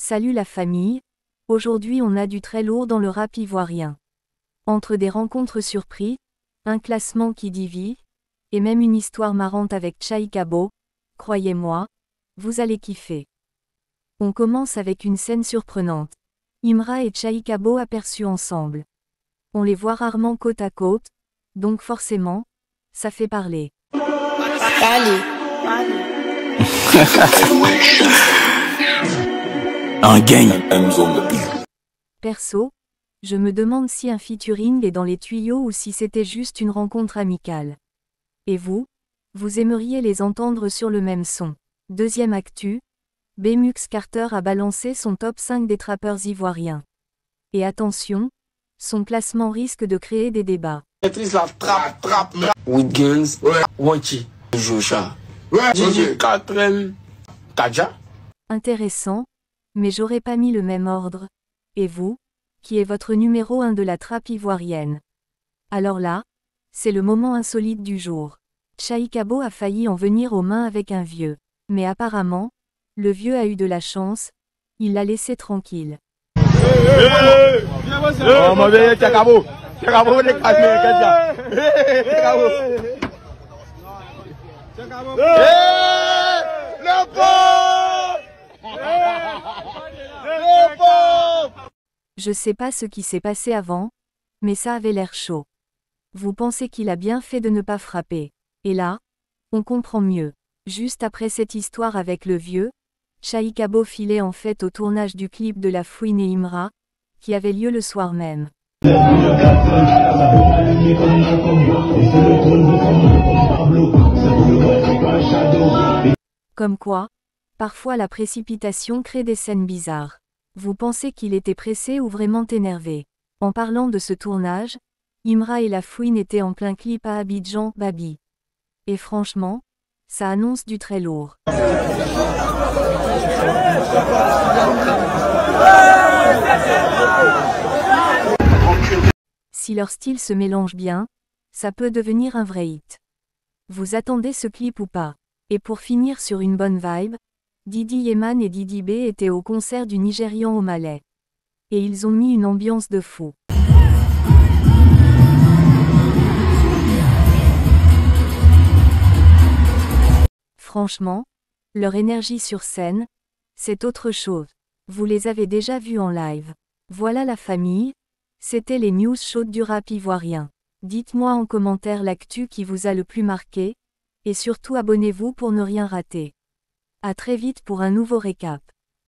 Salut la famille, aujourd'hui on a du très lourd dans le rap ivoirien. Entre des rencontres surprises, un classement qui divise, et même une histoire marrante avec Chaikabo, croyez-moi, vous allez kiffer. On commence avec une scène surprenante. Imra et Chaikabo aperçus ensemble. On les voit rarement côte à côte, donc forcément, ça fait parler. Allez. Un gang. Perso, je me demande si un featuring est dans les tuyaux ou si c'était juste une rencontre amicale. Et vous aimeriez les entendre sur le même son. Deuxième actu, Bmux Carter a balancé son top 5 des trappeurs ivoiriens. Et attention, son classement risque de créer des débats. With Guns, Wanchi, Jocha, Gigi Katrem, Kaja. Intéressant, mais j'aurais pas mis le même ordre. Et vous, qui est votre numéro 1 de la trappe ivoirienne? Alors là, c'est le moment insolite du jour. Chaikabo a failli en venir aux mains avec un vieux. Mais apparemment, le vieux a eu de la chance, il l'a laissé tranquille. Je sais pas ce qui s'est passé avant, mais ça avait l'air chaud. Vous pensez qu'il a bien fait de ne pas frapper. Et là, on comprend mieux. Juste après cette histoire avec le vieux, Chaikabo filait en fait au tournage du clip de La Fouine et Imra, qui avait lieu le soir même. Comme quoi, parfois la précipitation crée des scènes bizarres. Vous pensez qu'il était pressé ou vraiment énervé? En parlant de ce tournage, Imra et La Fouine étaient en plein clip à Abidjan, Babi. Et franchement, ça annonce du très lourd. Si leur style se mélange bien, ça peut devenir un vrai hit. Vous attendez ce clip ou pas? Et pour finir sur une bonne vibe, Didi Yeman et Didi B étaient au concert du Nigérian au Malais. Et ils ont mis une ambiance de fou. Franchement, leur énergie sur scène, c'est autre chose. Vous les avez déjà vus en live. Voilà la famille, c'était les news chaudes du rap ivoirien. Dites-moi en commentaire l'actu qui vous a le plus marqué, et surtout abonnez-vous pour ne rien rater. À très vite pour un nouveau récap.